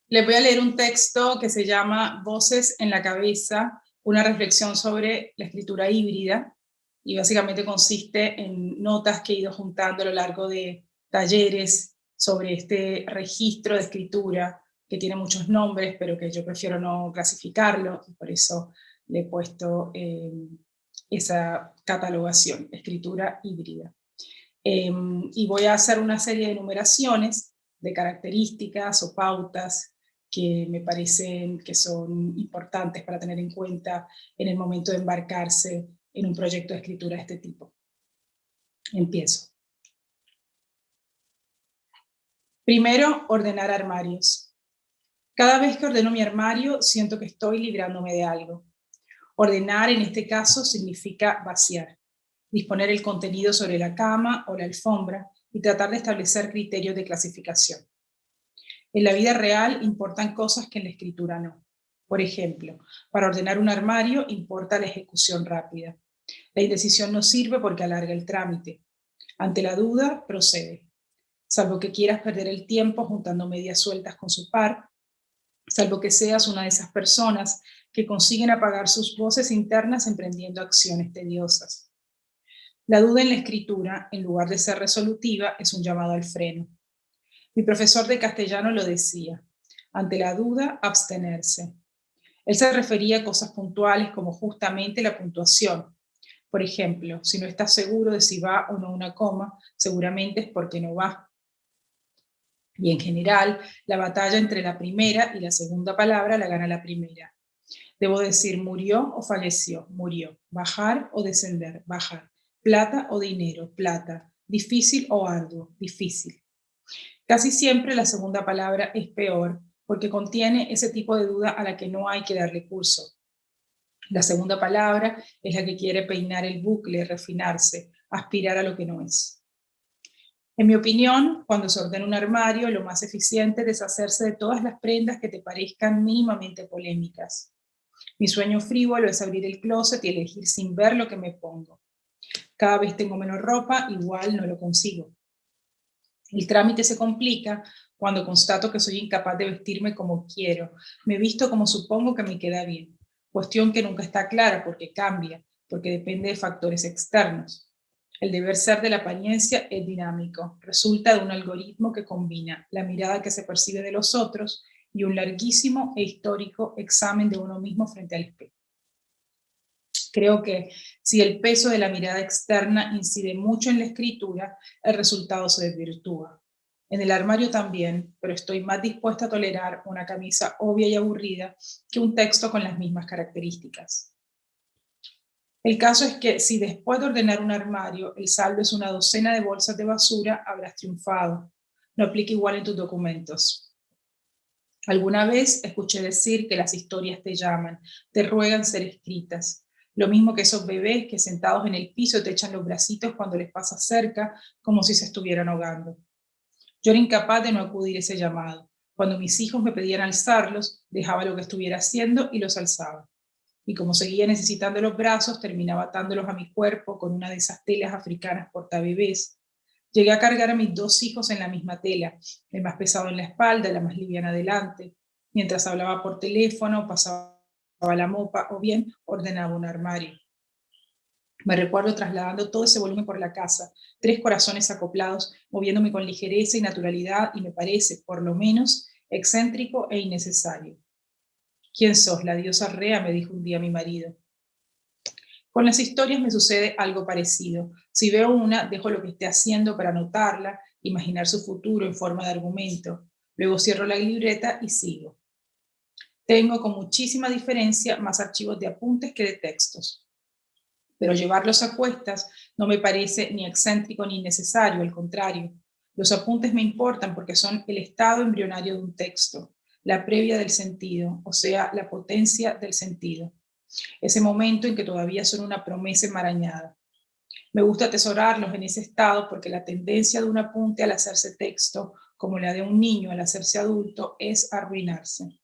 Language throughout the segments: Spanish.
Les voy a leer un texto que se llama Voces en la cabeza, una reflexión sobre la escritura híbrida, y básicamente consiste en notas que he ido juntando a lo largo de talleres sobre este registro de escritura que tiene muchos nombres, pero que yo prefiero no clasificarlo, y por eso le he puesto esa catalogación, escritura híbrida. Y voy a hacer una serie de enumeraciones de características o pautas que me parecen que son importantes para tener en cuenta en el momento de embarcarse en un proyecto de escritura de este tipo. Empiezo. Primero, ordenar armarios. Cada vez que ordeno mi armario, siento que estoy librándome de algo. Ordenar, en este caso, significa vaciar, disponer el contenido sobre la cama o la alfombra y tratar de establecer criterios de clasificación. En la vida real importan cosas que en la escritura no. Por ejemplo, para ordenar un armario importa la ejecución rápida. La indecisión no sirve porque alarga el trámite. Ante la duda, procede. Salvo que quieras perder el tiempo juntando medias sueltas con su par, salvo que seas una de esas personas que consiguen apagar sus voces internas emprendiendo acciones tediosas. La duda en la escritura, en lugar de ser resolutiva, es un llamado al freno. Mi profesor de castellano lo decía: ante la duda, abstenerse. Él se refería a cosas puntuales como justamente la puntuación. Por ejemplo, si no estás seguro de si va o no una coma, seguramente es porque no va. Y en general, la batalla entre la primera y la segunda palabra la gana la primera. Debo decir murió o falleció, murió. Bajar o descender, bajar. Plata o dinero, plata. Difícil o arduo, difícil. Casi siempre la segunda palabra es peor porque contiene ese tipo de duda a la que no hay que darle curso. La segunda palabra es la que quiere peinar el bucle, refinarse, aspirar a lo que no es. En mi opinión, cuando se ordena un armario, lo más eficiente es deshacerse de todas las prendas que te parezcan mínimamente polémicas. Mi sueño frívolo es abrir el closet y elegir sin ver lo que me pongo. Cada vez tengo menos ropa, igual no lo consigo. El trámite se complica cuando constato que soy incapaz de vestirme como quiero. Me visto como supongo que me queda bien. Cuestión que nunca está clara porque cambia, porque depende de factores externos. El deber ser de la apariencia es dinámico. Resulta de un algoritmo que combina la mirada que se percibe de los otros y un larguísimo e histórico examen de uno mismo frente al espejo. Creo que si el peso de la mirada externa incide mucho en la escritura, el resultado se desvirtúa. En el armario también, pero estoy más dispuesta a tolerar una camisa obvia y aburrida que un texto con las mismas características. El caso es que si después de ordenar un armario el saldo es una docena de bolsas de basura, habrás triunfado. No aplica igual en tus documentos. Alguna vez escuché decir que las historias te llaman, te ruegan ser escritas. Lo mismo que esos bebés que sentados en el piso te echan los bracitos cuando les pasas cerca, como si se estuvieran ahogando. Yo era incapaz de no acudir a ese llamado. Cuando mis hijos me pedían alzarlos, dejaba lo que estuviera haciendo y los alzaba. Y como seguía necesitando los brazos, terminaba atándolos a mi cuerpo con una de esas telas africanas portabebés. Llegué a cargar a mis dos hijos en la misma tela, el más pesado en la espalda, la más liviana adelante, mientras hablaba por teléfono, pasaba la mopa o bien ordenaba un armario. Me recuerdo trasladando todo ese volumen por la casa, 3 corazones acoplados, moviéndome con ligereza y naturalidad, y me parece, por lo menos, excéntrico e innecesario. ¿Quién sos? La diosa Rea, me dijo un día mi marido. Con las historias me sucede algo parecido. Si veo una, dejo lo que esté haciendo para anotarla, imaginar su futuro en forma de argumento. Luego cierro la libreta y sigo. Tengo con muchísima diferencia más archivos de apuntes que de textos. Pero llevarlos a cuestas no me parece ni excéntrico ni innecesario, al contrario. Los apuntes me importan porque son el estado embrionario de un texto, la previa del sentido, o sea, la potencia del sentido. Ese momento en que todavía son una promesa enmarañada. Me gusta atesorarlos en ese estado porque la tendencia de un apunte al hacerse texto, como la de un niño al hacerse adulto, es arruinarse.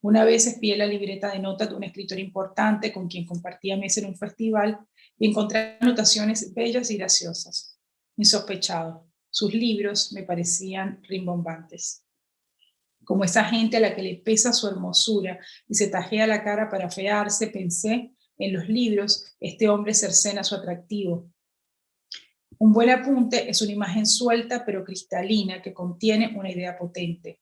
Una vez espié la libreta de notas de un escritor importante con quien compartía mesa en un festival y encontré anotaciones bellas y graciosas. Insospechado. Sus libros me parecían rimbombantes. Como esa gente a la que le pesa su hermosura y se tajea la cara para afearse, pensé, en los libros, este hombre cercena su atractivo. Un buen apunte es una imagen suelta pero cristalina que contiene una idea potente.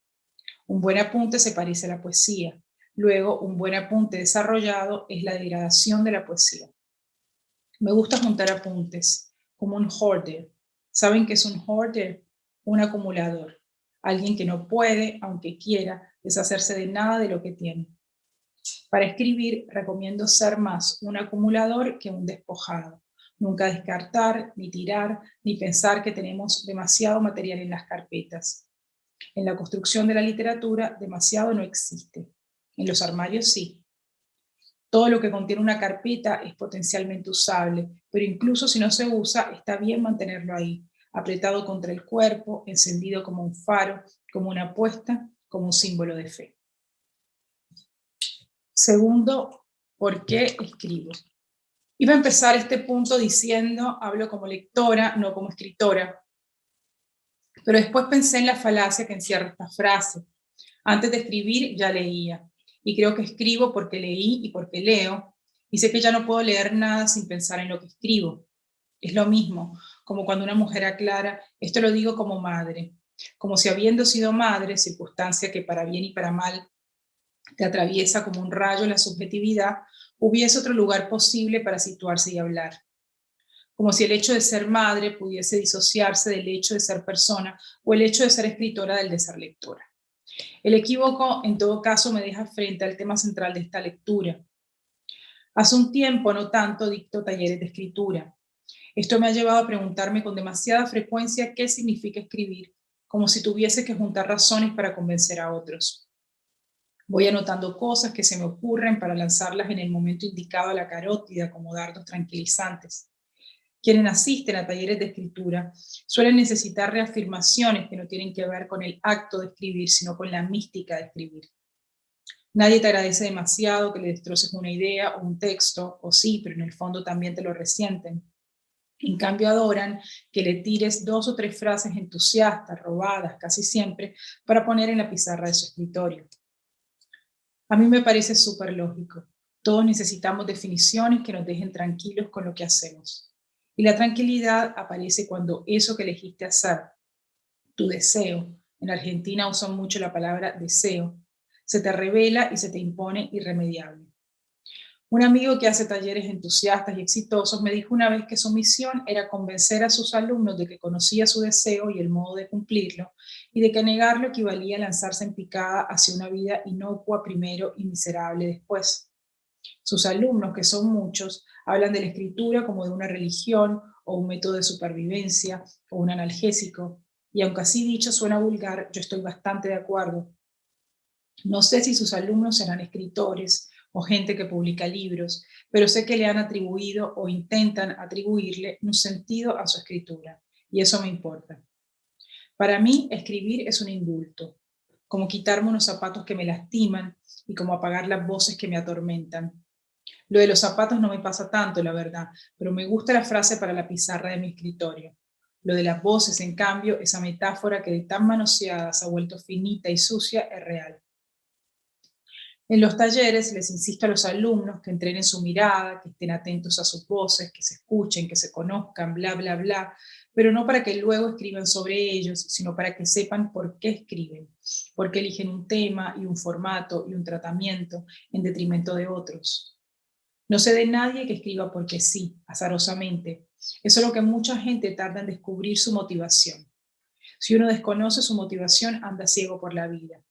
Un buen apunte se parece a la poesía. Luego, un buen apunte desarrollado es la degradación de la poesía. Me gusta juntar apuntes, como un hoarder. ¿Saben qué es un hoarder? Un acumulador. Alguien que no puede, aunque quiera, deshacerse de nada de lo que tiene. Para escribir, recomiendo ser más un acumulador que un despojado. Nunca descartar, ni tirar, ni pensar que tenemos demasiado material en las carpetas. En la construcción de la literatura, demasiado no existe. En los armarios sí. Todo lo que contiene una carpeta es potencialmente usable, pero incluso si no se usa, está bien mantenerlo ahí, apretado contra el cuerpo, encendido como un faro, como una apuesta, como un símbolo de fe. Segundo, ¿por qué escribo? Iba a empezar este punto diciendo, hablo como lectora, no como escritora, pero después pensé en la falacia que encierra esta frase. Antes de escribir ya leía, y creo que escribo porque leí y porque leo, y sé que ya no puedo leer nada sin pensar en lo que escribo. Es lo mismo, como cuando una mujer aclara, esto lo digo como madre, como si habiendo sido madre, circunstancia que para bien y para mal te atraviesa como un rayo la subjetividad, hubiese otro lugar posible para situarse y hablar. Como si el hecho de ser madre pudiese disociarse del hecho de ser persona o el hecho de ser escritora del de ser lectora. El equívoco, en todo caso, me deja frente al tema central de esta lectura. Hace un tiempo, no tanto, dicto talleres de escritura. Esto me ha llevado a preguntarme con demasiada frecuencia qué significa escribir, como si tuviese que juntar razones para convencer a otros. Voy anotando cosas que se me ocurren para lanzarlas en el momento indicado a la carótida como dardos tranquilizantes. Quienes asisten a talleres de escritura suelen necesitar reafirmaciones que no tienen que ver con el acto de escribir, sino con la mística de escribir. Nadie te agradece demasiado que le destroces una idea o un texto, o sí, pero en el fondo también te lo resienten. En cambio, adoran que le tires 2 o 3 frases entusiastas, robadas casi siempre, para poner en la pizarra de su escritorio. A mí me parece súper lógico. Todos necesitamos definiciones que nos dejen tranquilos con lo que hacemos. Y la tranquilidad aparece cuando eso que elegiste hacer, tu deseo, en Argentina usan mucho la palabra deseo, se te revela y se te impone irremediable. Un amigo que hace talleres entusiastas y exitosos me dijo una vez que su misión era convencer a sus alumnos de que conocía su deseo y el modo de cumplirlo, y de que negarlo equivalía a lanzarse en picada hacia una vida inocua primero y miserable después. Sus alumnos, que son muchos, hablan de la escritura como de una religión o un método de supervivencia o un analgésico, y aunque así dicho suena vulgar, yo estoy bastante de acuerdo. No sé si sus alumnos serán escritores o gente que publica libros, pero sé que le han atribuido o intentan atribuirle un sentido a su escritura, y eso me importa. Para mí, escribir es un indulto, como quitarme unos zapatos que me lastiman y como apagar las voces que me atormentan. Lo de los zapatos no me pasa tanto, la verdad, pero me gusta la frase para la pizarra de mi escritorio. Lo de las voces, en cambio, esa metáfora que de tan manoseada se ha vuelto finita y sucia, es real. En los talleres les insisto a los alumnos que entrenen su mirada, que estén atentos a sus voces, que se escuchen, que se conozcan, bla, bla, bla, pero no para que luego escriban sobre ellos, sino para que sepan por qué escriben, por qué eligen un tema y un formato y un tratamiento en detrimento de otros. No sé de nadie que escriba porque sí, azarosamente. Es solo que mucha gente tarda en descubrir su motivación. Si uno desconoce su motivación, anda ciego por la vida.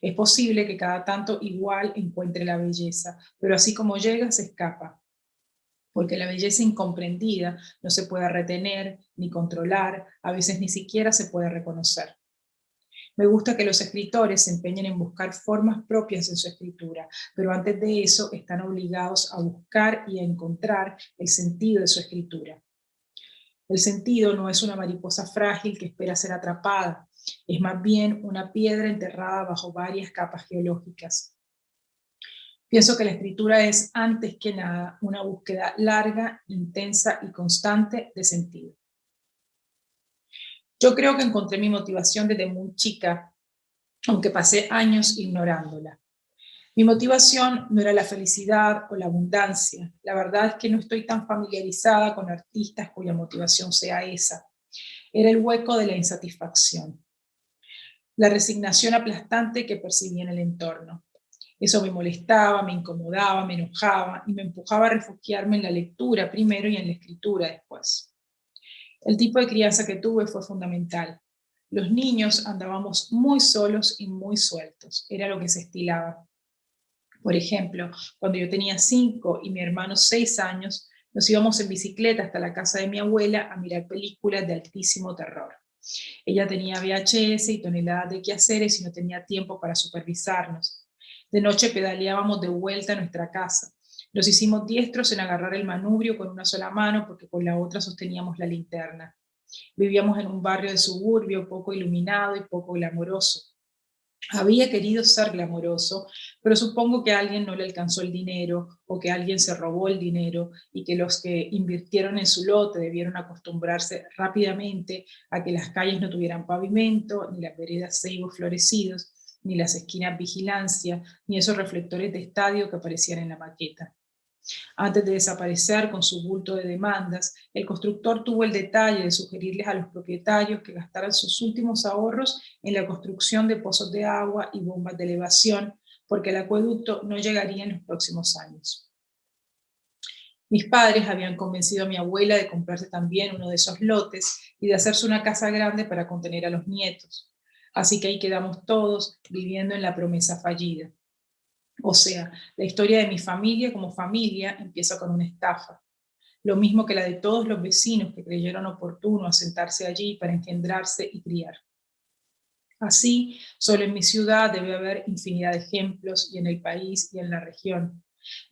Es posible que cada tanto igual encuentre la belleza, pero así como llega, se escapa, porque la belleza incomprendida no se puede retener ni controlar, a veces ni siquiera se puede reconocer. Me gusta que los escritores se empeñen en buscar formas propias en su escritura, pero antes de eso están obligados a buscar y a encontrar el sentido de su escritura. El sentido no es una mariposa frágil que espera ser atrapada, es más bien una piedra enterrada bajo varias capas geológicas. Pienso que la escritura es, antes que nada, una búsqueda larga, intensa y constante de sentido. Yo creo que encontré mi motivación desde muy chica, aunque pasé años ignorándola. Mi motivación no era la felicidad o la abundancia. La verdad es que no estoy tan familiarizada con artistas cuya motivación sea esa. Era el hueco de la insatisfacción, la resignación aplastante que percibía en el entorno. Eso me molestaba, me incomodaba, me enojaba y me empujaba a refugiarme en la lectura primero y en la escritura después. El tipo de crianza que tuve fue fundamental. Los niños andábamos muy solos y muy sueltos, era lo que se estilaba. Por ejemplo, cuando yo tenía 5 y mi hermano 6 años, nos íbamos en bicicleta hasta la casa de mi abuela a mirar películas de altísimo terror. Ella tenía VHS y toneladas de quehaceres y no tenía tiempo para supervisarnos. De noche pedaleábamos de vuelta a nuestra casa. Nos hicimos diestros en agarrar el manubrio con una sola mano porque con la otra sosteníamos la linterna. Vivíamos en un barrio de suburbio poco iluminado y poco glamoroso. Había querido ser glamoroso, pero supongo que a alguien no le alcanzó el dinero o que alguien se robó el dinero y que los que invirtieron en su lote debieron acostumbrarse rápidamente a que las calles no tuvieran pavimento, ni las veredas ceibos florecidos, ni las esquinas vigilancia, ni esos reflectores de estadio que aparecían en la maqueta. Antes de desaparecer con su bulto de demandas, el constructor tuvo el detalle de sugerirles a los propietarios que gastaran sus últimos ahorros en la construcción de pozos de agua y bombas de elevación, porque el acueducto no llegaría en los próximos años. Mis padres habían convencido a mi abuela de comprarse también uno de esos lotes y de hacerse una casa grande para contener a los nietos. Así que ahí quedamos todos viviendo en la promesa fallida. O sea, la historia de mi familia como familia empieza con una estafa, lo mismo que la de todos los vecinos que creyeron oportuno asentarse allí para engendrarse y criar. Así, solo en mi ciudad debe haber infinidad de ejemplos y en el país y en la región.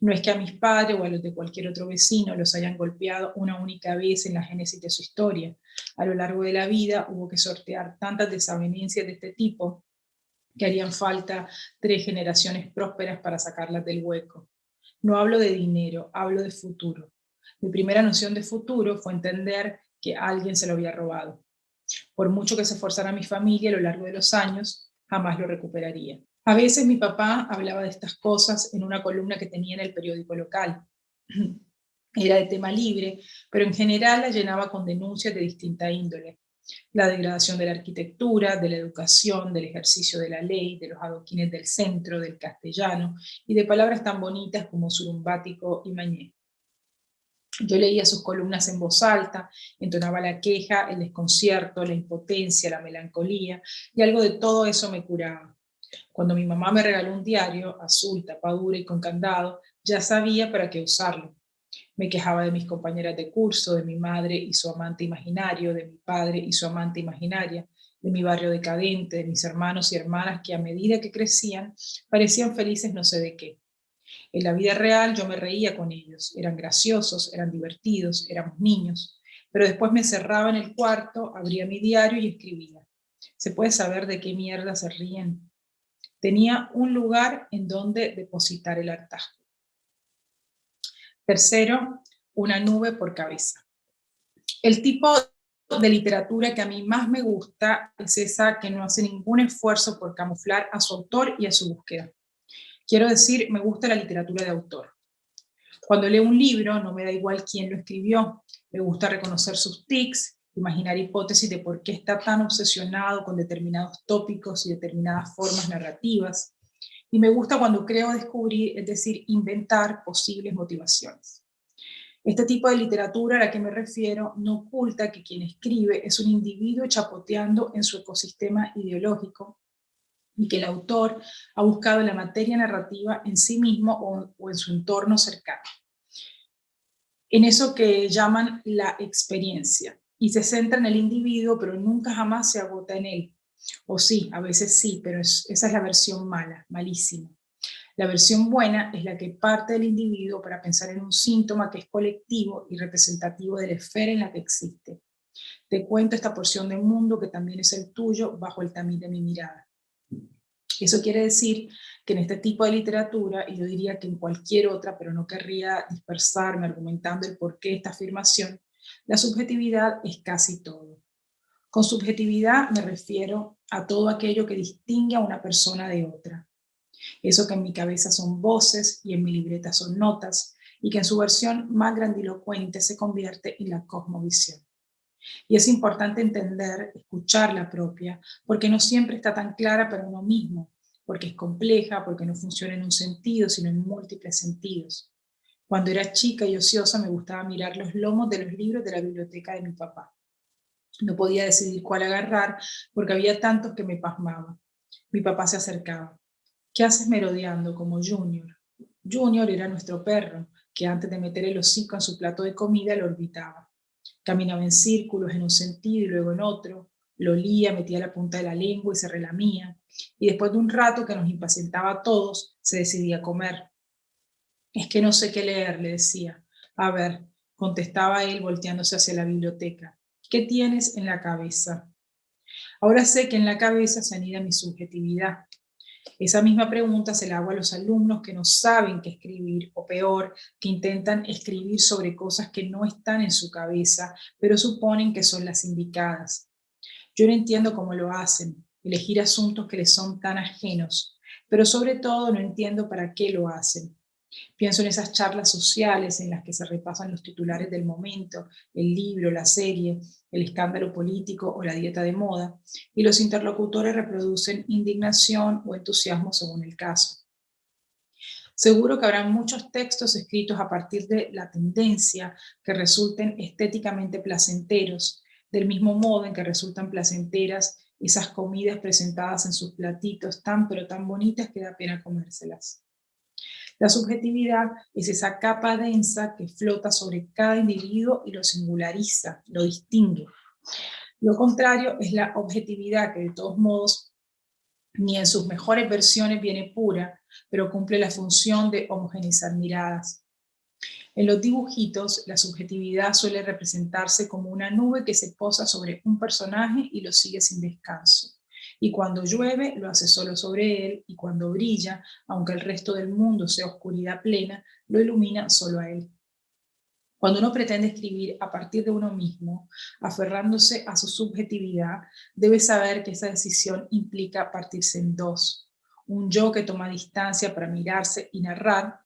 No es que a mis padres o a los de cualquier otro vecino los hayan golpeado una única vez en la génesis de su historia. A lo largo de la vida hubo que sortear tantas desavenencias de este tipo que harían falta 3 generaciones prósperas para sacarlas del hueco. No hablo de dinero, hablo de futuro. Mi primera noción de futuro fue entender que alguien se lo había robado. Por mucho que se esforzara mi familia a lo largo de los años, jamás lo recuperaría. A veces mi papá hablaba de estas cosas en una columna que tenía en el periódico local. Era de tema libre, pero en general la llenaba con denuncias de distinta índole: la degradación de la arquitectura, de la educación, del ejercicio de la ley, de los adoquines del centro, del castellano y de palabras tan bonitas como surumbático y mañé. Yo leía sus columnas en voz alta, entonaba la queja, el desconcierto, la impotencia, la melancolía, y algo de todo eso me curaba. Cuando mi mamá me regaló un diario, azul, tapadura y con candado, ya sabía para qué usarlo. Me quejaba de mis compañeras de curso, de mi madre y su amante imaginario, de mi padre y su amante imaginaria, de mi barrio decadente, de mis hermanos y hermanas que a medida que crecían parecían felices no sé de qué. En la vida real yo me reía con ellos, eran graciosos, eran divertidos, éramos niños, pero después me encerraba en el cuarto, abría mi diario y escribía. ¿Se puede saber de qué mierda se ríen? Tenía un lugar en donde depositar el hartazgo. Tercero, una nube por cabeza. El tipo de literatura que a mí más me gusta es esa que no hace ningún esfuerzo por camuflar a su autor y a su búsqueda. Quiero decir, me gusta la literatura de autor. Cuando leo un libro, no me da igual quién lo escribió. Me gusta reconocer sus tics, imaginar hipótesis de por qué está tan obsesionado con determinados tópicos y determinadas formas narrativas. Y me gusta cuando creo descubrir, es decir, inventar posibles motivaciones. Este tipo de literatura a la que me refiero no oculta que quien escribe es un individuo chapoteando en su ecosistema ideológico y que el autor ha buscado la materia narrativa en sí mismo o en su entorno cercano, en eso que llaman la experiencia, y se centra en el individuo, pero nunca jamás se agota en él. O sí, a veces sí, pero esa es la versión mala, malísima. La versión buena es la que parte del individuo para pensar en un síntoma que es colectivo y representativo de la esfera en la que existe. Te cuento esta porción de mundo que también es el tuyo bajo el tamiz de mi mirada. Eso quiere decir que en este tipo de literatura, y yo diría que en cualquier otra, pero no querría dispersarme argumentando el porqué de esta afirmación, la subjetividad es casi todo. Con subjetividad me refiero a todo aquello que distingue a una persona de otra. Eso que en mi cabeza son voces y en mi libreta son notas, y que en su versión más grandilocuente se convierte en la cosmovisión. Y es importante entender, escuchar la propia, porque no siempre está tan clara para uno mismo, porque es compleja, porque no funciona en un sentido, sino en múltiples sentidos. Cuando era chica y ociosa me gustaba mirar los lomos de los libros de la biblioteca de mi papá. No podía decidir cuál agarrar porque había tantos que me pasmaban. Mi papá se acercaba. ¿Qué haces merodeando como Junior? Junior era nuestro perro, que antes de meter el hocico en su plato de comida lo orbitaba. Caminaba en círculos en un sentido y luego en otro, lo olía, metía la punta de la lengua y se relamía, y después de un rato que nos impacientaba a todos, se decidía a comer. Es que no sé qué leer, le decía. A ver, contestaba él volteándose hacia la biblioteca. ¿Qué tienes en la cabeza? Ahora sé que en la cabeza se anida mi subjetividad. Esa misma pregunta se la hago a los alumnos que no saben qué escribir, o peor, que intentan escribir sobre cosas que no están en su cabeza, pero suponen que son las indicadas. Yo no entiendo cómo lo hacen, elegir asuntos que les son tan ajenos, pero sobre todo no entiendo para qué lo hacen. Pienso en esas charlas sociales en las que se repasan los titulares del momento, el libro, la serie, el escándalo político o la dieta de moda, y los interlocutores reproducen indignación o entusiasmo según el caso. Seguro que habrá muchos textos escritos a partir de la tendencia que resulten estéticamente placenteros, del mismo modo en que resultan placenteras esas comidas presentadas en sus platitos tan pero tan bonitas que da pena comérselas. La subjetividad es esa capa densa que flota sobre cada individuo y lo singulariza, lo distingue. Lo contrario es la objetividad, que de todos modos ni en sus mejores versiones viene pura, pero cumple la función de homogeneizar miradas. En los dibujitos, la subjetividad suele representarse como una nube que se posa sobre un personaje y lo sigue sin descanso. Y cuando llueve, lo hace solo sobre él, y cuando brilla, aunque el resto del mundo sea oscuridad plena, lo ilumina solo a él. Cuando uno pretende escribir a partir de uno mismo, aferrándose a su subjetividad, debe saber que esa decisión implica partirse en dos. Un yo que toma distancia para mirarse y narrar,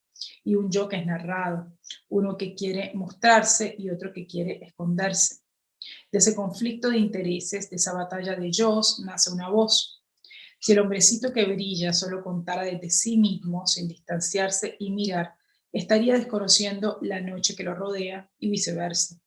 y un yo que es narrado. Uno que quiere mostrarse y otro que quiere esconderse. De ese conflicto de intereses, de esa batalla de yos, nace una voz. Si el hombrecito que brilla solo contara desde sí mismo, sin distanciarse y mirar, estaría desconociendo la noche que lo rodea y viceversa.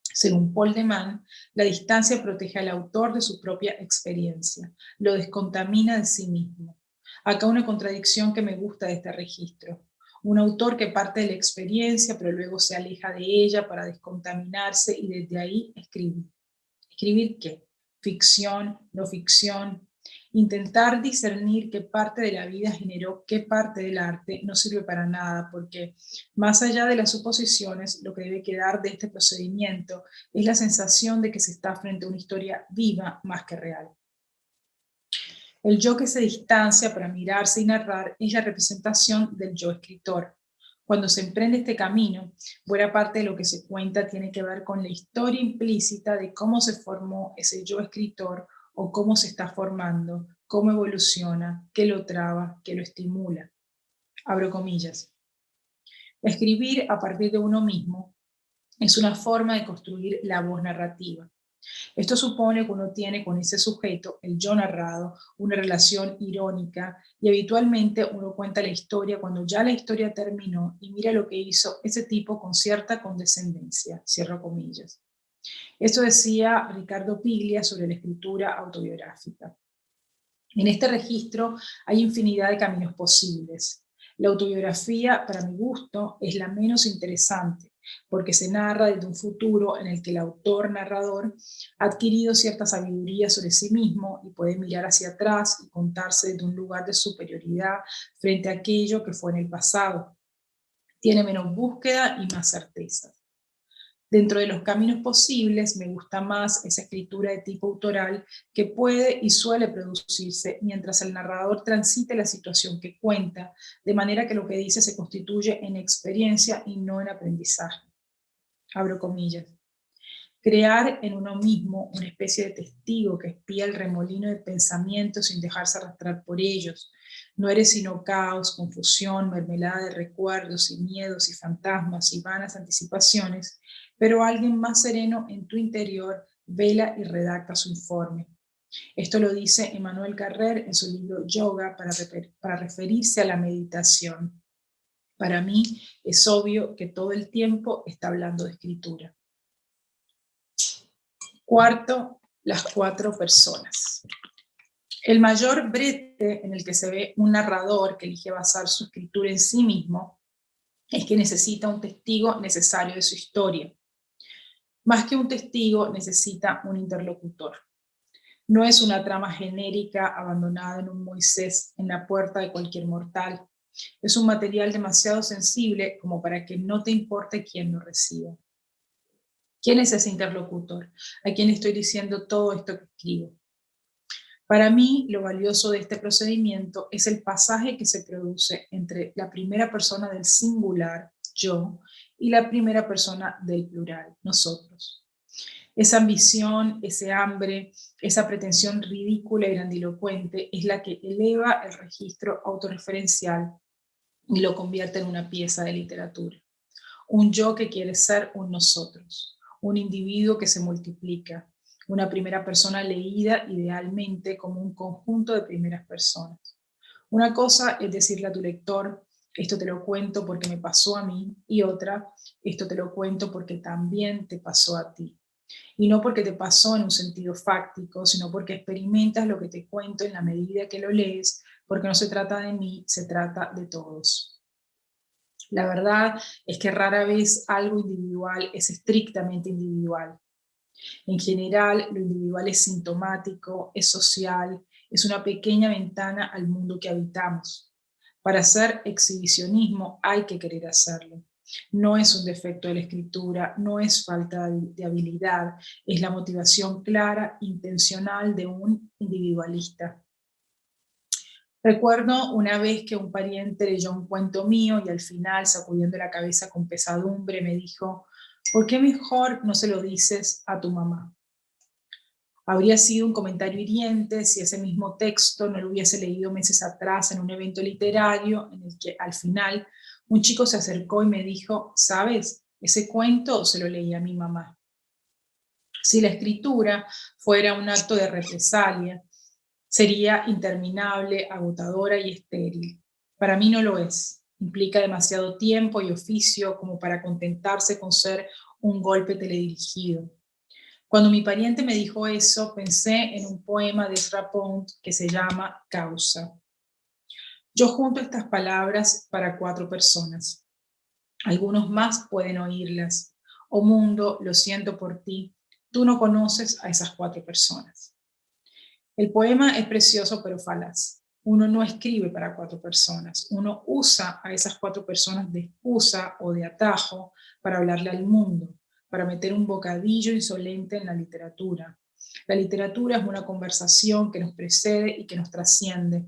Según Paul de Man, la distancia protege al autor de su propia experiencia, lo descontamina de sí mismo. Acá una contradicción que me gusta de este registro. Un autor que parte de la experiencia, pero luego se aleja de ella para descontaminarse y desde ahí escribir. ¿Escribir qué? Ficción, no ficción. Intentar discernir qué parte de la vida generó qué parte del arte no sirve para nada, porque más allá de las suposiciones, lo que debe quedar de este procedimiento es la sensación de que se está frente a una historia viva más que real. El yo que se distancia para mirarse y narrar es la representación del yo escritor. Cuando se emprende este camino, buena parte de lo que se cuenta tiene que ver con la historia implícita de cómo se formó ese yo escritor o cómo se está formando, cómo evoluciona, qué lo traba, qué lo estimula. Abro comillas. Escribir a partir de uno mismo es una forma de construir la voz narrativa. Esto supone que uno tiene con ese sujeto, el yo narrado, una relación irónica y habitualmente uno cuenta la historia cuando ya la historia terminó y mira lo que hizo ese tipo con cierta condescendencia, cierro comillas. Esto decía Ricardo Piglia sobre la escritura autobiográfica. En este registro hay infinidad de caminos posibles. La autobiografía, para mi gusto, es la menos interesante, porque se narra desde un futuro en el que el autor narrador ha adquirido cierta sabiduría sobre sí mismo y puede mirar hacia atrás y contarse desde un lugar de superioridad frente a aquello que fue en el pasado. Tiene menos búsqueda y más certeza. Dentro de los caminos posibles, me gusta más esa escritura de tipo autoral que puede y suele producirse mientras el narrador transite la situación que cuenta, de manera que lo que dice se constituye en experiencia y no en aprendizaje. Abro comillas. Crear en uno mismo una especie de testigo que espía el remolino de pensamientos sin dejarse arrastrar por ellos. No eres sino caos, confusión, mermelada de recuerdos y miedos y fantasmas y vanas anticipaciones, pero alguien más sereno en tu interior vela y redacta su informe. Esto lo dice Emmanuel Carrer en su libro Yoga para referirse a la meditación. Para mí es obvio que todo el tiempo está hablando de escritura. Cuarto, las 4 personas. El mayor brete en el que se ve un narrador que elige basar su escritura en sí mismo es que necesita un testigo necesario de su historia. Más que un testigo, necesita un interlocutor. No es una trama genérica abandonada en un Moisés en la puerta de cualquier mortal. Es un material demasiado sensible como para que no te importe quién lo reciba. ¿Quién es ese interlocutor? ¿A quién estoy diciendo todo esto que escribo? Para mí, lo valioso de este procedimiento es el pasaje que se produce entre la primera persona del singular, yo, y la primera persona del plural, nosotros. Esa ambición, ese hambre, esa pretensión ridícula y grandilocuente es la que eleva el registro autorreferencial y lo convierte en una pieza de literatura. Un yo que quiere ser un nosotros, un individuo que se multiplica, una primera persona leída idealmente como un conjunto de primeras personas. Una cosa es decirle a tu lector, esto te lo cuento porque me pasó a mí, y otra, esto te lo cuento porque también te pasó a ti. Y no porque te pasó en un sentido fáctico, sino porque experimentas lo que te cuento en la medida que lo lees, porque no se trata de mí, se trata de todos. La verdad es que rara vez algo individual es estrictamente individual. En general, lo individual es sintomático, es social, es una pequeña ventana al mundo que habitamos. Para hacer exhibicionismo hay que querer hacerlo. No es un defecto de la escritura, no es falta de habilidad, es la motivación clara, intencional de un individualista. Recuerdo una vez que un pariente leyó un cuento mío y al final, sacudiendo la cabeza con pesadumbre, me dijo, ¿por qué mejor no se lo dices a tu mamá? Habría sido un comentario hiriente si ese mismo texto no lo hubiese leído meses atrás en un evento literario en el que al final un chico se acercó y me dijo, ¿sabes? Ese cuento se lo leí a mi mamá. Si la escritura fuera un acto de represalia, sería interminable, agotadora y estéril. Para mí no lo es. Implica demasiado tiempo y oficio como para contentarse con ser un golpe teledirigido. Cuando mi pariente me dijo eso, pensé en un poema de Ezra Pound que se llama Causa. Yo junto estas palabras para 4 personas. Algunos más pueden oírlas. Oh mundo, lo siento por ti. Tú no conoces a esas 4 personas. El poema es precioso pero falaz. Uno no escribe para 4 personas. Uno usa a esas 4 personas de excusa o de atajo para hablarle al mundo, para meter un bocadillo insolente en la literatura. La literatura es una conversación que nos precede y que nos trasciende.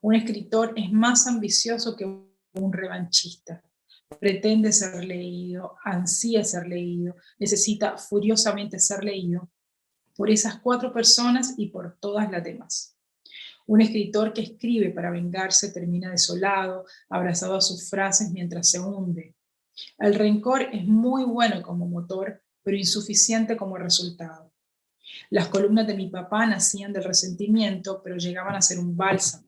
Un escritor es más ambicioso que un revanchista. Pretende ser leído, ansía ser leído, necesita furiosamente ser leído por esas 4 personas y por todas las demás. Un escritor que escribe para vengarse termina desolado, abrazado a sus frases mientras se hunde. El rencor es muy bueno como motor, pero insuficiente como resultado. Las columnas de mi papá nacían del resentimiento, pero llegaban a ser un bálsamo.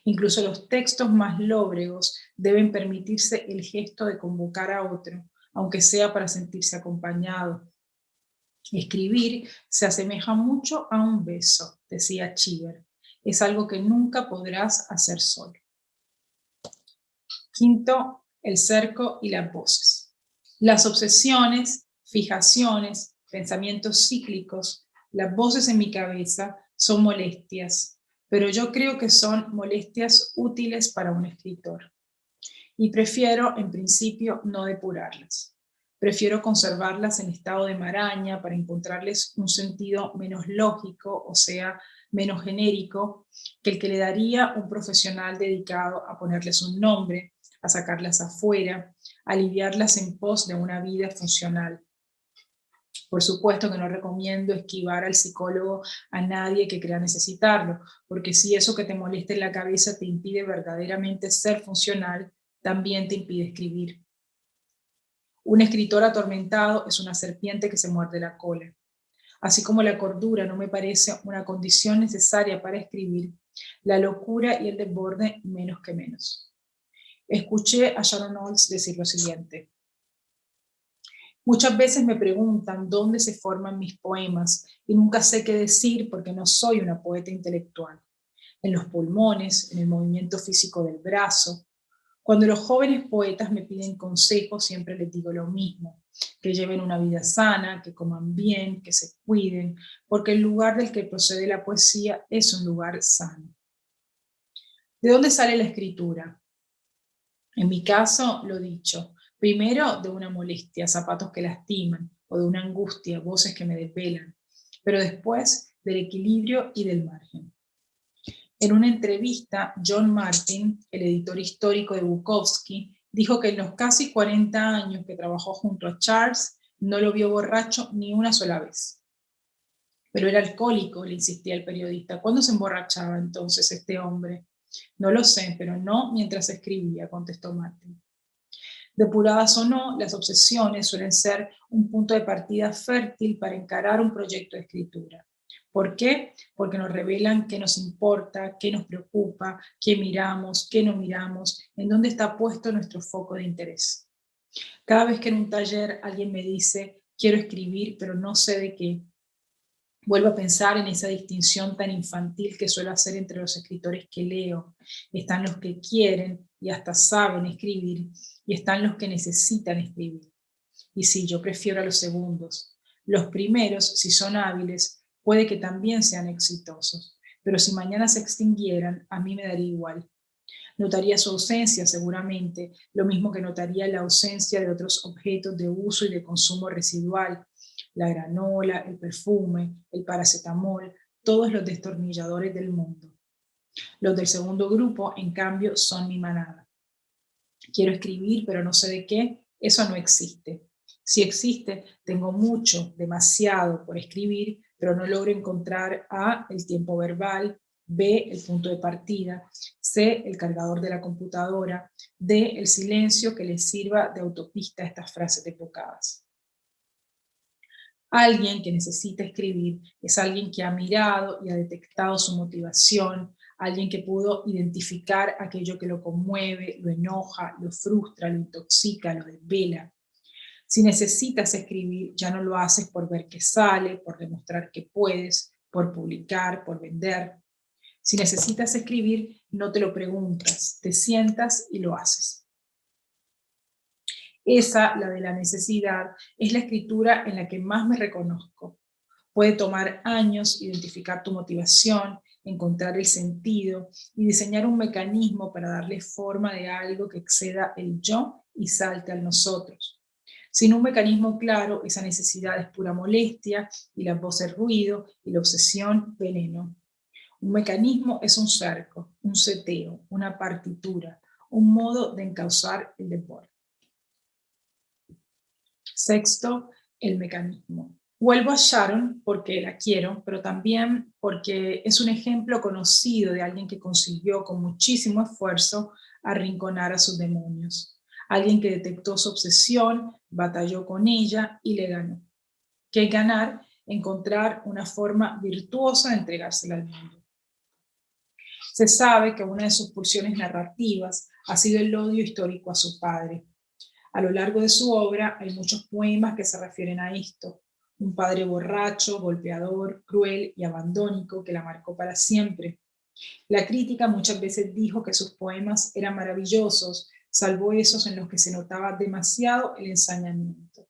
Incluso los textos más lóbregos deben permitirse el gesto de convocar a otro, aunque sea para sentirse acompañado. Escribir se asemeja mucho a un beso, decía Cheever. Es algo que nunca podrás hacer solo. Quinto, el cerco y las voces. Las obsesiones, fijaciones, pensamientos cíclicos, las voces en mi cabeza son molestias, pero yo creo que son molestias útiles para un escritor. Y prefiero, en principio, no depurarlas. Prefiero conservarlas en estado de maraña para encontrarles un sentido menos lógico, o sea, menos genérico, que el que le daría un profesional dedicado a ponerles un nombre, a sacarlas afuera, a aliviarlas en pos de una vida funcional. Por supuesto que no recomiendo esquivar al psicólogo a nadie que crea necesitarlo, porque si eso que te molesta en la cabeza te impide verdaderamente ser funcional, también te impide escribir. Un escritor atormentado es una serpiente que se muerde la cola. Así como la cordura no me parece una condición necesaria para escribir, la locura y el desborde menos que menos. Escuché a Sharon Olds decir lo siguiente: muchas veces me preguntan dónde se forman mis poemas y nunca sé qué decir porque no soy una poeta intelectual. En los pulmones, en el movimiento físico del brazo. Cuando los jóvenes poetas me piden consejos, siempre les digo lo mismo: que lleven una vida sana, que coman bien, que se cuiden, porque el lugar del que procede la poesía es un lugar sano. ¿De dónde sale la escritura? En mi caso, lo dicho, primero de una molestia, zapatos que lastiman, o de una angustia, voces que me desvelan, pero después del equilibrio y del margen. En una entrevista, John Martin, el editor histórico de Bukowski, dijo que en los casi 40 años que trabajó junto a Charles, no lo vio borracho ni una sola vez. Pero era alcohólico, le insistía el periodista. ¿Cuándo se emborrachaba entonces este hombre? No lo sé, pero no mientras escribía, contestó Martin. Depuradas o no, las obsesiones suelen ser un punto de partida fértil para encarar un proyecto de escritura. ¿Por qué? Porque nos revelan qué nos importa, qué nos preocupa, qué miramos, qué no miramos, en dónde está puesto nuestro foco de interés. Cada vez que en un taller alguien me dice, quiero escribir, pero no sé de qué, vuelvo a pensar en esa distinción tan infantil que suelo hacer entre los escritores que leo. Están los que quieren y hasta saben escribir, y están los que necesitan escribir. Y sí, yo prefiero a los segundos. Los primeros, si son hábiles, puede que también sean exitosos, pero si mañana se extinguieran, a mí me daría igual. Notaría su ausencia seguramente, lo mismo que notaría la ausencia de otros objetos de uso y de consumo residual, la granola, el perfume, el paracetamol, todos los destornilladores del mundo. Los del segundo grupo, en cambio, son mi manada. Quiero escribir, pero no sé de qué, eso no existe. Si existe, tengo mucho, demasiado por escribir, pero no logro encontrar A, el tiempo verbal, B, el punto de partida, C, el cargador de la computadora, D, el silencio que les sirva de autopista a estas frases desbocadas. Alguien que necesita escribir es alguien que ha mirado y ha detectado su motivación, alguien que pudo identificar aquello que lo conmueve, lo enoja, lo frustra, lo intoxica, lo desvela. Si necesitas escribir, ya no lo haces por ver qué sale, por demostrar que puedes, por publicar, por vender. Si necesitas escribir, no te lo preguntas, te sientas y lo haces. Esa, la de la necesidad, es la escritura en la que más me reconozco. Puede tomar años identificar tu motivación, encontrar el sentido y diseñar un mecanismo para darle forma de algo que exceda el yo y salte al nosotros. Sin un mecanismo claro, esa necesidad es pura molestia y las voces ruido y la obsesión veneno. Un mecanismo es un cerco, un seteo, una partitura, un modo de encauzar el deporte. Sexto, el mecanismo. Vuelvo a Sharon porque la quiero, pero también porque es un ejemplo conocido de alguien que consiguió con muchísimo esfuerzo arrinconar a sus demonios. Alguien que detectó su obsesión, batalló con ella y le ganó. ¿Qué ganar? Encontrar una forma virtuosa de entregársela al mundo. Se sabe que una de sus pulsiones narrativas ha sido el odio histórico a su padre. A lo largo de su obra hay muchos poemas que se refieren a esto. Un padre borracho, golpeador, cruel y abandónico que la marcó para siempre. La crítica muchas veces dijo que sus poemas eran maravillosos, salvo esos en los que se notaba demasiado el ensañamiento.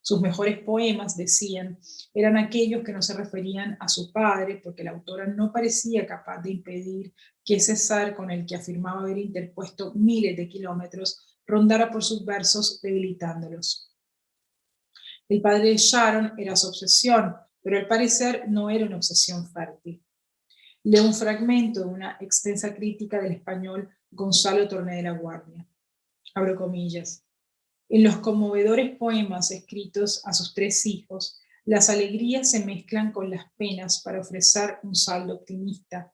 Sus mejores poemas, decían, eran aquellos que no se referían a su padre, porque la autora no parecía capaz de impedir que ese zar con el que afirmaba haber interpuesto miles de kilómetros rondara por sus versos debilitándolos. El padre de Sharon era su obsesión, pero al parecer no era una obsesión fértil. Leo un fragmento de una extensa crítica del español Gonzalo Torné de la Guardia. Abro comillas. En los conmovedores poemas escritos a sus 3 hijos, las alegrías se mezclan con las penas para ofrecer un saldo optimista.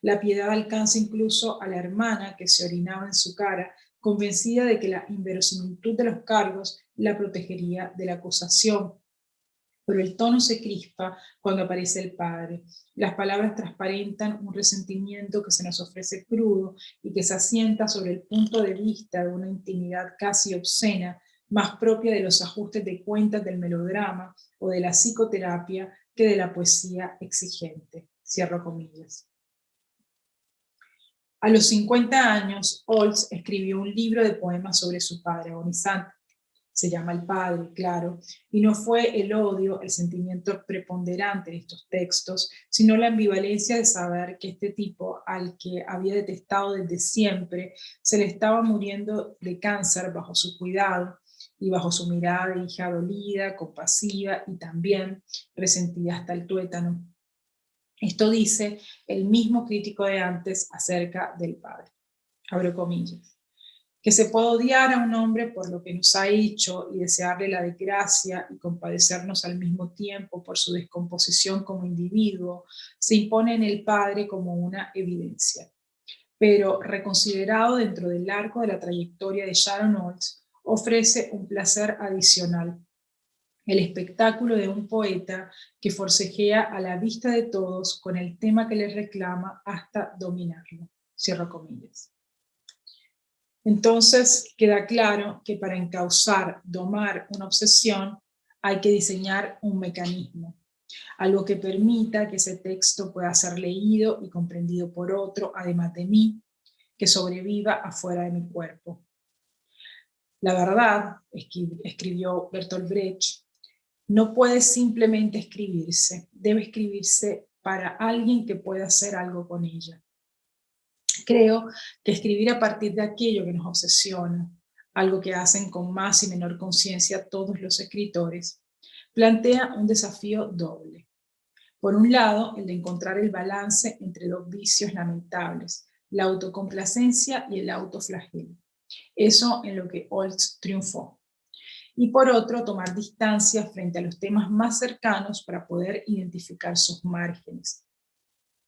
La piedad alcanza incluso a la hermana que se orinaba en su cara, convencida de que la inverosimilitud de los cargos la protegería de la acusación. Pero el tono se crispa cuando aparece el padre. Las palabras transparentan un resentimiento que se nos ofrece crudo y que se asienta sobre el punto de vista de una intimidad casi obscena, más propia de los ajustes de cuentas del melodrama o de la psicoterapia que de la poesía exigente. Cierro comillas. A los 50 años, Olds escribió un libro de poemas sobre su padre agonizante. Se llama El Padre, claro, y no fue el odio el sentimiento preponderante en estos textos, sino la ambivalencia de saber que este tipo, al que había detestado desde siempre, se le estaba muriendo de cáncer bajo su cuidado y bajo su mirada de hija dolida, compasiva y también resentida hasta el tuétano. Esto dice el mismo crítico de antes acerca del padre. Abro comillas. Que se pueda odiar a un hombre por lo que nos ha hecho y desearle la desgracia y compadecernos al mismo tiempo por su descomposición como individuo, se impone en el padre como una evidencia. Pero reconsiderado dentro del arco de la trayectoria de Sharon Olds, ofrece un placer adicional, el espectáculo de un poeta que forcejea a la vista de todos con el tema que le reclama hasta dominarlo. Cierro comillas. Entonces queda claro que para encauzar, domar una obsesión, hay que diseñar un mecanismo, algo que permita que ese texto pueda ser leído y comprendido por otro, además de mí, que sobreviva afuera de mi cuerpo. La verdad, escribió Bertolt Brecht, no puede simplemente escribirse, debe escribirse para alguien que pueda hacer algo con ella. Creo que escribir a partir de aquello que nos obsesiona, algo que hacen con más y menor conciencia todos los escritores, plantea un desafío doble. Por un lado, el de encontrar el balance entre 2 vicios lamentables, la autocomplacencia y el autoflagelo. Eso en lo que Olds triunfó. Y por otro, tomar distancia frente a los temas más cercanos para poder identificar sus márgenes.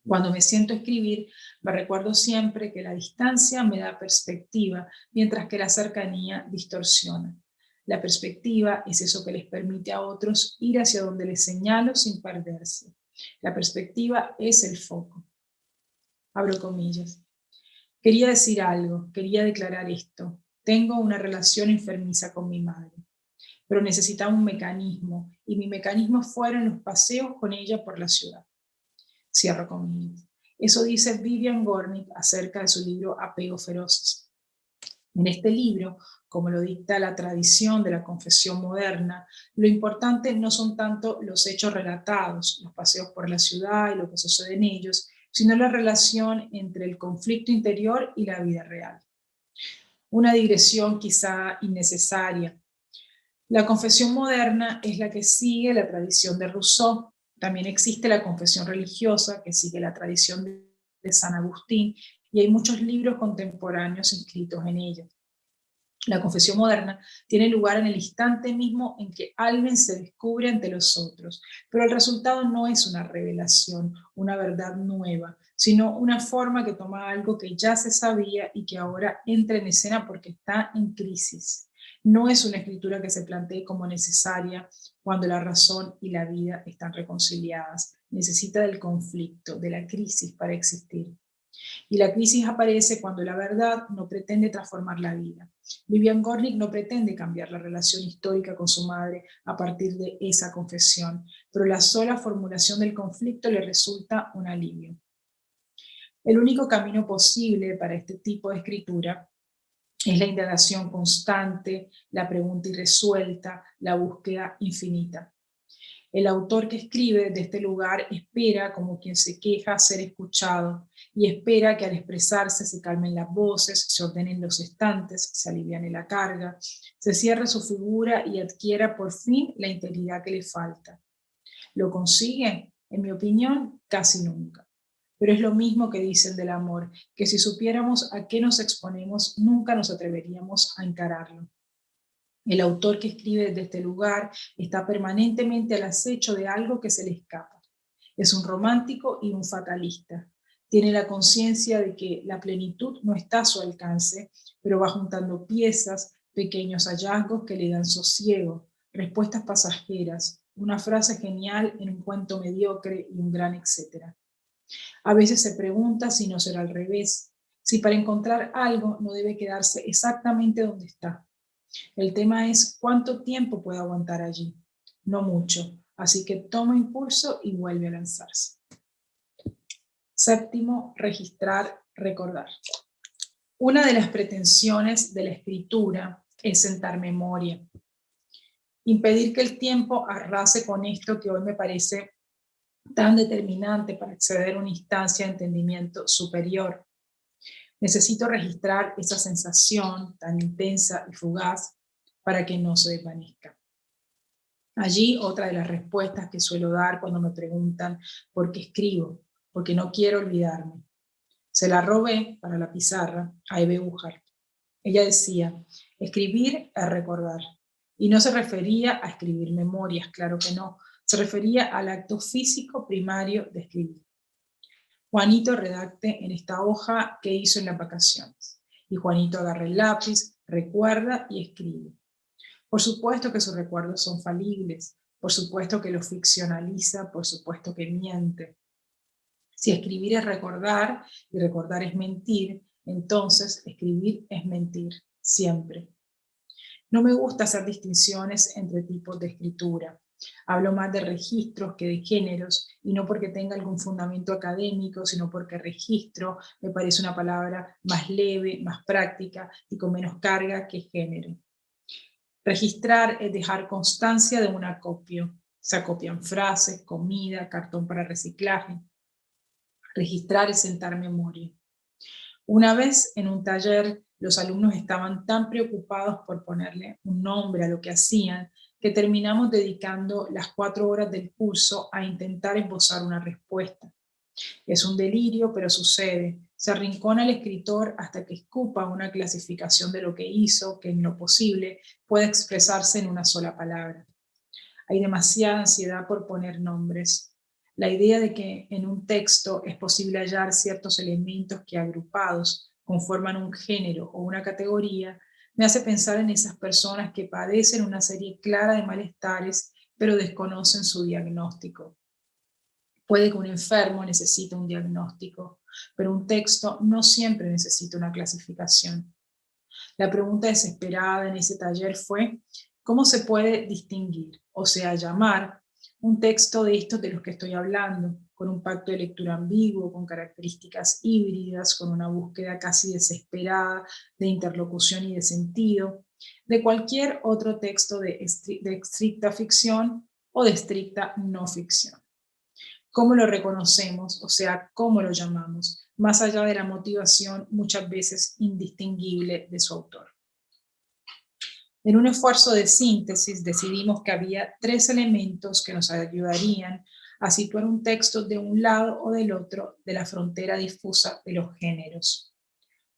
Cuando me siento a escribir, me recuerdo siempre que la distancia me da perspectiva, mientras que la cercanía distorsiona. La perspectiva es eso que les permite a otros ir hacia donde les señalo sin perderse. La perspectiva es el foco. Abro comillas. Quería decir algo, quería declarar esto. Tengo una relación enfermiza con mi madre, pero necesitaba un mecanismo, y mi mecanismo fueron los paseos con ella por la ciudad. Cierro comillas. Eso dice Vivian Gornick acerca de su libro Apegos Feroces. En este libro, como lo dicta la tradición de la confesión moderna, lo importante no son tanto los hechos relatados, los paseos por la ciudad y lo que sucede en ellos, sino la relación entre el conflicto interior y la vida real. Una digresión quizá innecesaria. La confesión moderna es la que sigue la tradición de Rousseau. También existe la confesión religiosa, que sigue la tradición de San Agustín, y hay muchos libros contemporáneos escritos en ella. La confesión moderna tiene lugar en el instante mismo en que alguien se descubre ante los otros, pero el resultado no es una revelación, una verdad nueva, sino una forma que toma algo que ya se sabía y que ahora entra en escena porque está en crisis. No es una escritura que se plantee como necesaria cuando la razón y la vida están reconciliadas. Necesita del conflicto, de la crisis para existir. Y la crisis aparece cuando la verdad no pretende transformar la vida. Vivian Gornick no pretende cambiar la relación histórica con su madre a partir de esa confesión, pero la sola formulación del conflicto le resulta un alivio. El único camino posible para este tipo de escritura es la indagación constante, la pregunta irresuelta, la búsqueda infinita. El autor que escribe desde este lugar espera, como quien se queja, ser escuchado, y espera que al expresarse se calmen las voces, se ordenen los estantes, se aliviane la carga, se cierre su figura y adquiera por fin la integridad que le falta. ¿Lo consigue? En mi opinión, casi nunca. Pero es lo mismo que dicen del amor, que si supiéramos a qué nos exponemos, nunca nos atreveríamos a encararlo. El autor que escribe desde este lugar está permanentemente al acecho de algo que se le escapa. Es un romántico y un fatalista. Tiene la conciencia de que la plenitud no está a su alcance, pero va juntando piezas, pequeños hallazgos que le dan sosiego, respuestas pasajeras, una frase genial en un cuento mediocre y un gran etcétera. A veces se pregunta si no será al revés, si para encontrar algo no debe quedarse exactamente donde está. El tema es cuánto tiempo puede aguantar allí. No mucho, así que toma impulso y vuelve a lanzarse. Séptimo, registrar, recordar. Una de las pretensiones de la escritura es sentar memoria. Impedir que el tiempo arrase con esto que hoy me parece tan determinante para acceder a una instancia de entendimiento superior. Necesito registrar esa sensación tan intensa y fugaz para que no se desvanezca. Allí otra de las respuestas que suelo dar cuando me preguntan por qué escribo, porque no quiero olvidarme. Se la robé para la pizarra a Eve Buchart. Ella decía, escribir es recordar. Y no se refería a escribir memorias, claro que no. Se refería al acto físico primario de escribir. Juanito redacte en esta hoja qué hizo en las vacaciones. Y Juanito agarra el lápiz, recuerda y escribe. Por supuesto que sus recuerdos son falibles, por supuesto que los ficcionaliza, por supuesto que miente. Si escribir es recordar y recordar es mentir, entonces escribir es mentir, siempre. No me gusta hacer distinciones entre tipos de escritura. Hablo más de registros que de géneros, y no porque tenga algún fundamento académico, sino porque registro me parece una palabra más leve, más práctica y con menos carga que género. Registrar es dejar constancia de un acopio. Se acopian frases, comida, cartón para reciclaje. Registrar es sentar memoria. Una vez en un taller, los alumnos estaban tan preocupados por ponerle un nombre a lo que hacían que terminamos dedicando las 4 horas del curso a intentar esbozar una respuesta. Es un delirio, pero sucede. Se arrincona el escritor hasta que escupa una clasificación de lo que hizo, que en lo posible puede expresarse en una sola palabra. Hay demasiada ansiedad por poner nombres. La idea de que en un texto es posible hallar ciertos elementos que agrupados conforman un género o una categoría me hace pensar en esas personas que padecen una serie clara de malestares pero desconocen su diagnóstico. Puede que un enfermo necesite un diagnóstico, pero un texto no siempre necesita una clasificación. La pregunta desesperada en ese taller fue, ¿cómo se puede distinguir, o sea, llamar un texto de estos de los que estoy hablando, con un pacto de lectura ambiguo, con características híbridas, con una búsqueda casi desesperada de interlocución y de sentido, de cualquier otro texto de estricta ficción o de estricta no ficción? ¿Cómo lo reconocemos? O sea, ¿cómo lo llamamos? Más allá de la motivación muchas veces indistinguible de su autor. En un esfuerzo de síntesis decidimos que había 3 elementos que nos ayudarían a situar un texto de un lado o del otro de la frontera difusa de los géneros.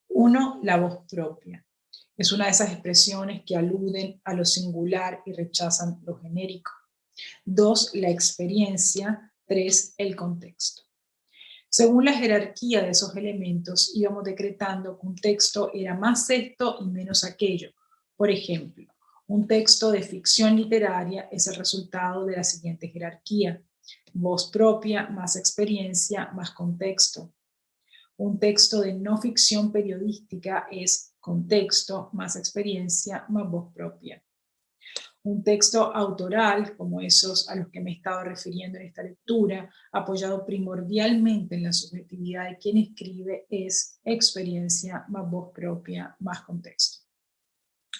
1, la voz propia. Es una de esas expresiones que aluden a lo singular y rechazan lo genérico. 2, la experiencia. 3, el contexto. Según la jerarquía de esos elementos, íbamos decretando que un texto era más esto y menos aquello. Por ejemplo, un texto de ficción literaria es el resultado de la siguiente jerarquía: voz propia más experiencia más contexto. Un texto de no ficción periodística es contexto más experiencia más voz propia. Un texto autoral, como esos a los que me he estado refiriendo en esta lectura, apoyado primordialmente en la subjetividad de quien escribe, es experiencia más voz propia más contexto.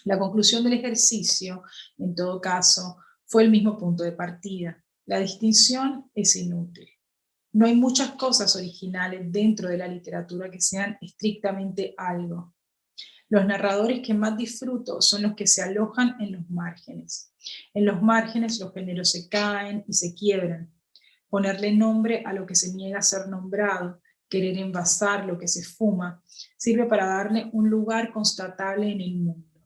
La conclusión del ejercicio, en todo caso, fue el mismo punto de partida. La distinción es inútil. No hay muchas cosas originales dentro de la literatura que sean estrictamente algo. Los narradores que más disfruto son los que se alojan en los márgenes. En los márgenes los géneros se caen y se quiebran. Ponerle nombre a lo que se niega a ser nombrado, querer envasar lo que se fuma, sirve para darle un lugar constatable en el mundo.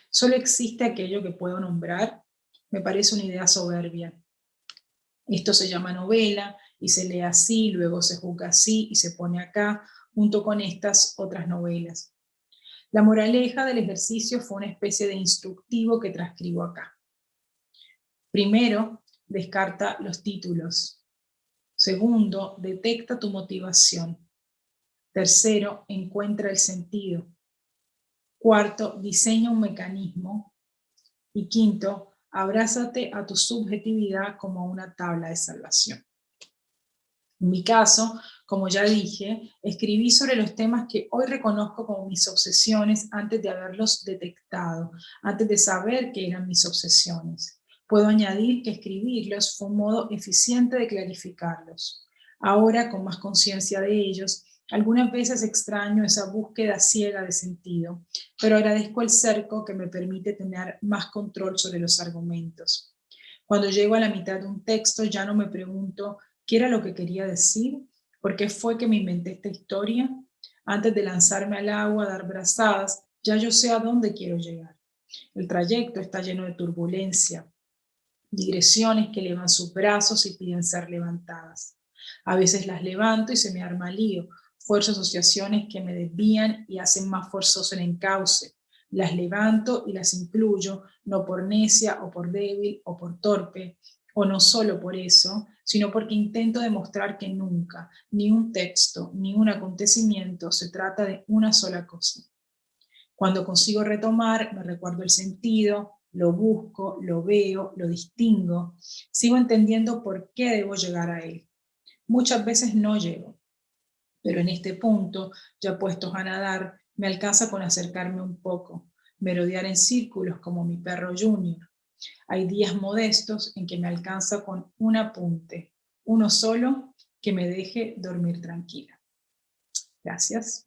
Solo existe aquello que puedo nombrar. Me parece una idea soberbia. Esto se llama novela y se lee así, luego se juzga así y se pone acá, junto con estas otras novelas. La moraleja del ejercicio fue una especie de instructivo que transcribo acá. Primero, descarta los títulos. Segundo, detecta tu motivación. Tercero, encuentra el sentido. Cuarto, diseña un mecanismo. Y quinto, abrázate a tu subjetividad como una tabla de salvación. En mi caso, como ya dije, escribí sobre los temas que hoy reconozco como mis obsesiones antes de haberlos detectado, antes de saber que eran mis obsesiones. Puedo añadir que escribirlos fue un modo eficiente de clarificarlos. Ahora, con más conciencia de ellos, algunas veces extraño esa búsqueda ciega de sentido, pero agradezco el cerco que me permite tener más control sobre los argumentos. Cuando llego a la mitad de un texto, ya no me pregunto ¿qué era lo que quería decir? ¿Por qué fue que me inventé esta historia? Antes de lanzarme al agua a dar brazadas, ya yo sé a dónde quiero llegar. El trayecto está lleno de turbulencia, digresiones que elevan sus brazos y piden ser levantadas. A veces las levanto y se me arma lío, fuerzo asociaciones que me desvían y hacen más forzoso el encauce. Las levanto y las incluyo, no por necia o por débil o por torpe, o no solo por eso, sino porque intento demostrar que nunca, ni un texto, ni un acontecimiento se trata de una sola cosa. Cuando consigo retomar, me recuerdo el sentido, lo busco, lo veo, lo distingo, sigo entendiendo por qué debo llegar a él. Muchas veces no llego, pero en este punto, ya puestos a nadar, me alcanza con acercarme un poco, merodear en círculos como mi perro Junior. Hay días modestos en que me alcanza con un apunte, uno solo, que me deje dormir tranquila. Gracias.